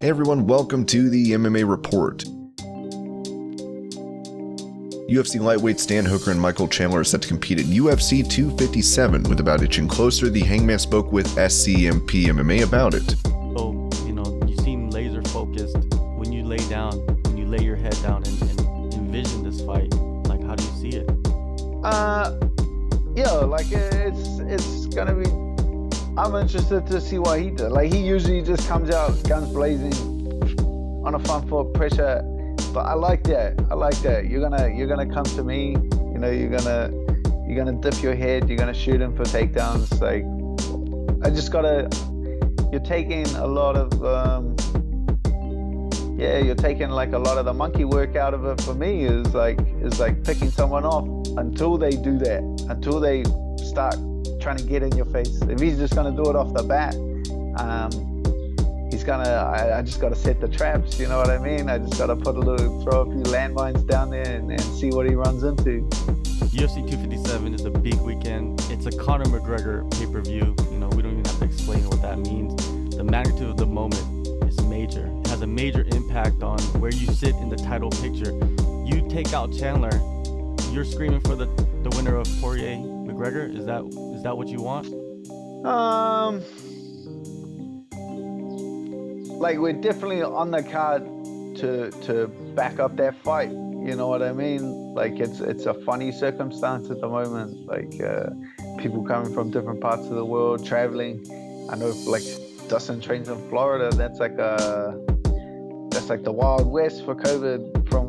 Hey everyone, welcome to the MMA Report. UFC lightweight Stan Hooker and Michael Chandler are set to compete at UFC 257. With about itching closer, the Hangman spoke with SCMP MMA about it. So, you seem laser focused when you lay your head down and envision this fight. Like, how do you see it? It's gonna be. I'm interested to see what he does. Like, he usually just comes out guns blazing on a front foot, pressure. But I like that. You're gonna come to me. You're gonna dip your head. You're gonna shoot him for takedowns. Like, You're taking a lot of. You're taking like a lot of the monkey work out of it. For me, is like picking someone off until they do that. Until they start trying to get in your face. If he's just gonna do it off the bat, I just gotta set the traps. You know what I mean? I just gotta throw a few landmines down there and see what he runs into. UFC 257 is a big weekend. It's a Conor McGregor pay-per-view. We don't even have to explain what that means. The magnitude of the moment is major. It has a major impact on where you sit in the title picture. You take out Chandler, you're screaming for the winner of Poirier McGregor. Is that what you want? We're definitely on the card to back up that fight. You know what I mean? Like, it's a funny circumstance at the moment. Like, people coming from different parts of the world, traveling. I know, like, Dustin trains in Florida. That's like the Wild West for COVID, from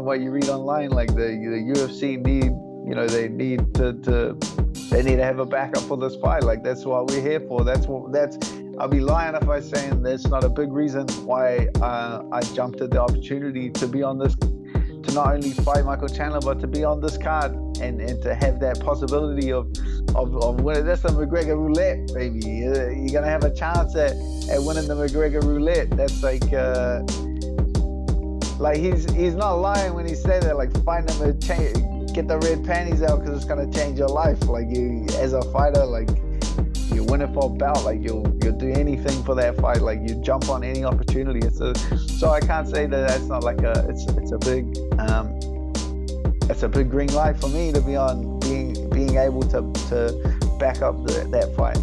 what you read online. Like, the UFC they need to have a backup for this fight. Like, that's what we're here for. I'll be lying if I saying that's not a big reason why I jumped at the opportunity to be on this, to not only fight Michael Chandler, but to be on this card and to have that possibility of winning. That's the McGregor roulette, baby. You're gonna have a chance at winning the McGregor roulette. That's like he's not lying when he said that. Like, find him and get the red panties out, because it's gonna change your life. Like, you as a fighter, like, you win it for a bout. Like, you'll do anything for that fight. Like, you jump on any opportunity. So I can't say that's not like it's a big green light for me to be on, being able to back up that fight.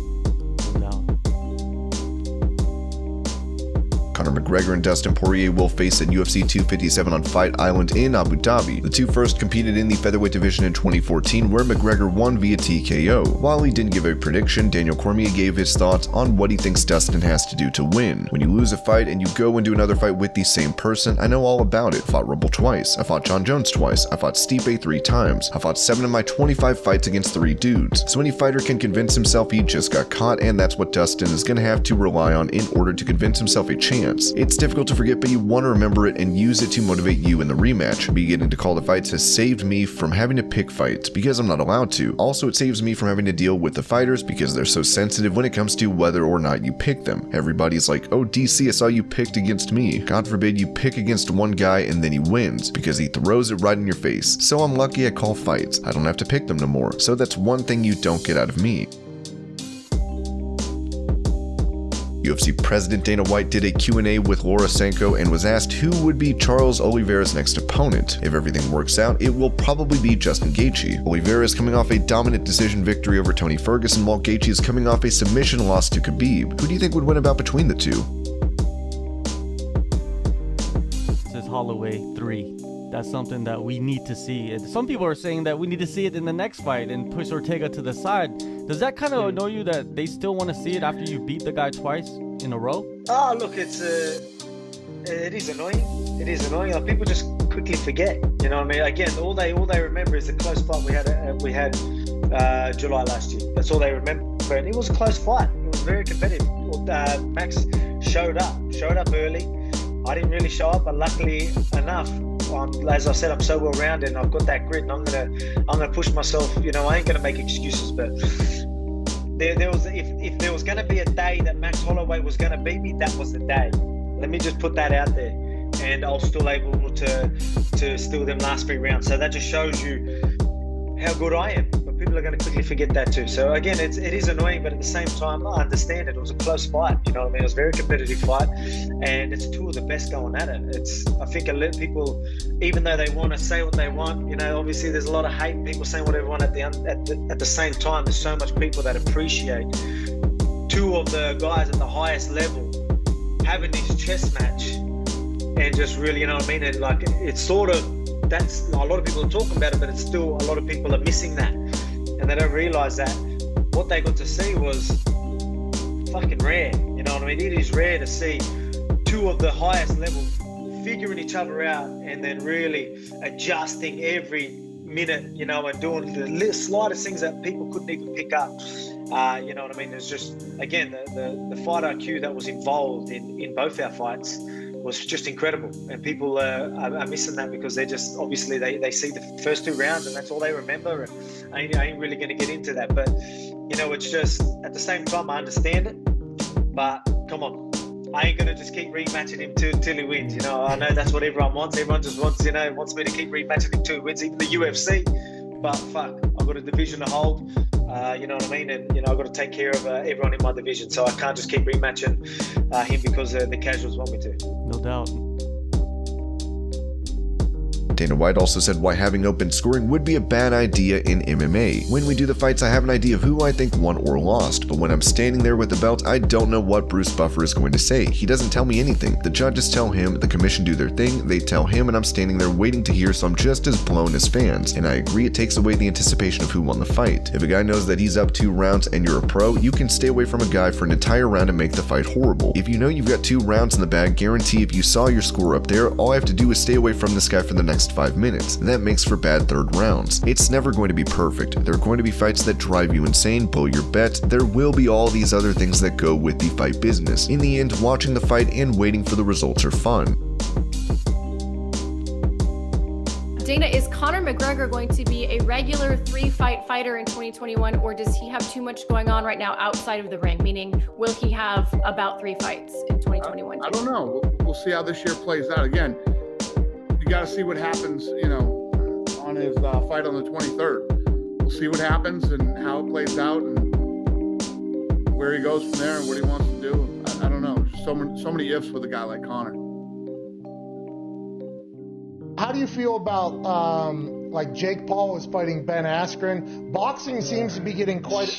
Conor McGregor and Dustin Poirier will face at UFC 257 on Fight Island in Abu Dhabi. The two first competed in the featherweight division in 2014, where McGregor won via TKO. While he didn't give a prediction, Daniel Cormier gave his thoughts on what he thinks Dustin has to do to win. When you lose a fight and you go into another fight with the same person, I know all about it. Fought Rumble twice. I fought John Jones twice. I fought Stipe 3 times. I fought 7 of my 25 fights against 3 dudes. So any fighter can convince himself he just got caught, and that's what Dustin is going to have to rely on in order to convince himself a chance. It's difficult to forget, but you want to remember it and use it to motivate you in the rematch. Me getting to call the fights has saved me from having to pick fights because I'm not allowed to. Also, it saves me from having to deal with the fighters because they're so sensitive when it comes to whether or not you pick them. Everybody's like, oh, DC, I saw you picked against me. God forbid you pick against one guy and then he wins because he throws it right in your face. So I'm lucky I call fights. I don't have to pick them no more. So that's one thing you don't get out of me. UFC President Dana White did a Q&A with Laura Sanko and was asked who would be Charles Oliveira's next opponent. If everything works out, it will probably be Justin Gaethje. Oliveira is coming off a dominant decision victory over Tony Ferguson, while Gaethje is coming off a submission loss to Khabib. Who do you think would win about between the two? This is Holloway 3. That's something that we need to see. And some people are saying that we need to see it in the next fight and push Ortega to the side. Does that kind of annoy you that they still want to see it after you beat the guy twice in a row? Oh, look, it is annoying. It is annoying. Like, people just quickly forget. You know what I mean? Again, all they remember is the close fight we had July last year. That's all they remember. And it was a close fight. It was very competitive. Max showed up early. I didn't really show up, but luckily enough, as I said, I'm so well rounded and I've got that grit, and I'm gonna push myself. I ain't gonna make excuses, but there was if there was gonna be a day that Max Holloway was gonna beat me, that was the day. Let me just put that out there, and I was still able to steal them last 3 rounds. So that just shows you how good I am. But people are going to quickly forget that too. So again, it is annoying, but at the same time, I understand it. It was a close fight, you know what I mean? It was a very competitive fight, and it's two of the best going at it. I think a lot of people, even though they want to say what they want, you know, obviously there's a lot of hate, people saying what they want at the same time. There's so much people that appreciate two of the guys at the highest level having this chess match, and just really, you know what I mean? And like, it's sort of, that's a lot of people are talking about it, but it's still a lot of people are missing that, and they don't realize that what they got to see was fucking rare. You know what I mean? It is rare to see two of the highest level figuring each other out and then really adjusting every minute, you know, and doing the slightest things that people couldn't even pick up. You know what I mean? It's just, again, the fight IQ that was involved in both our fights was just incredible, and people are missing that because they're just, obviously they see the first two rounds and that's all they remember, and I ain't really going to get into that. But you know, it's just, at the same time, I understand it, but come on, I ain't going to just keep rematching him till he wins. You know, I know that's what everyone wants. Everyone just wants, you know, wants me to keep rematching him till he wins, even the UFC. But fuck, I've got a division to hold. You know what I mean? And, you know, I've got to take care of everyone in my division. So I can't just keep rematching him because the casuals want me to. No doubt. Dana White also said why having open scoring would be a bad idea in MMA. When we do the fights, I have an idea of who I think won or lost, but when I'm standing there with the belt, I don't know what Bruce Buffer is going to say. He doesn't tell me anything. The judges tell him, the commission do their thing, they tell him, and I'm standing there waiting to hear, so I'm just as blown as fans. And I agree, it takes away the anticipation of who won the fight. If a guy knows that he's up 2 rounds and you're a pro, you can stay away from a guy for an entire round and make the fight horrible. If you know you've got 2 rounds in the bag, guarantee if you saw your score up there, all I have to do is stay away from this guy for the next 5 minutes. That makes for bad third rounds. It's never going to be perfect. There are going to be fights that drive you insane, blow your bet. There will be all these other things that go with the fight business. In the end, watching the fight and waiting for the results are fun. Dana, is Conor McGregor going to be a regular 3-fight fighter in 2021, or does he have too much going on right now outside of the ring? Meaning, will he have about 3 fights in 2021? I don't know. We'll see how this year plays out. Again, you got to see what happens, you know, on his fight on the 23rd. We'll see what happens and how it plays out and where he goes from there and what he wants to do. I don't know. There's so many ifs with a guy like Conor. How do you feel about like Jake Paul is fighting Ben Askren? Boxing seems to be getting quite.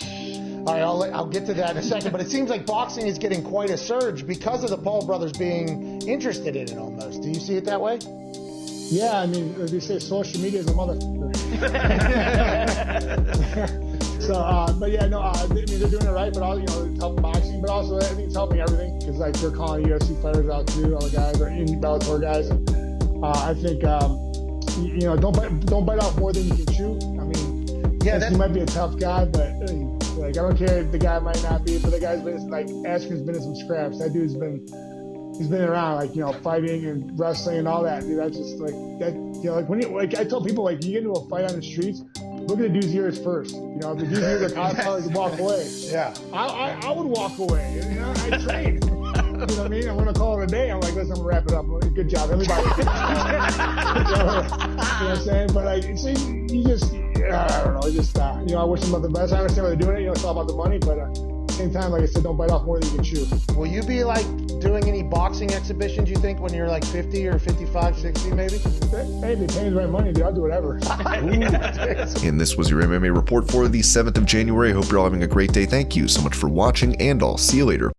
All right, I'll get to that in a second, but it seems like boxing is getting quite a surge because of the Paul brothers being interested in it almost. Do you see it that way? Yeah, I mean, they say social media is a motherfucker. So, but yeah, no, I mean, they're doing it right, but all, you know, it's helping boxing, but also I think it's helping everything because like they're calling UFC fighters out too, all the guys are in Bellator guys. I think, you know, don't bite off more than you can chew. I mean, yes, he might be a tough guy, but like I don't care if the guy might not be, but the guy's been like Askren's been in some scraps. That dude's he's been around, like, you know, fighting and wrestling and all that. Dude, that's just like that. You know, like when like I tell people, like you get into a fight on the streets, look at the dude's ears first. You know, if the dude's ears are I'd probably walk away. Yeah, I would walk away. You know, I train. You know what I mean? I'm gonna call it a day. I'm like, listen, I'm gonna wrap it up. Good job, everybody. You know what I'm saying? But like, see, you just, I don't know. Just, you know, I wish them the best. I understand why they're doing it. You know, it's all about the money, but at the same time, like I said, don't bite off more than you can chew. Will you be like doing any boxing exhibitions? You think when you're like 50 or 55, 60, maybe? Hey, they pay the right money, dude. I'll do whatever. And this was your MMA report for the 7th of January. I hope you're all having a great day. Thank you so much for watching, and I'll see you later.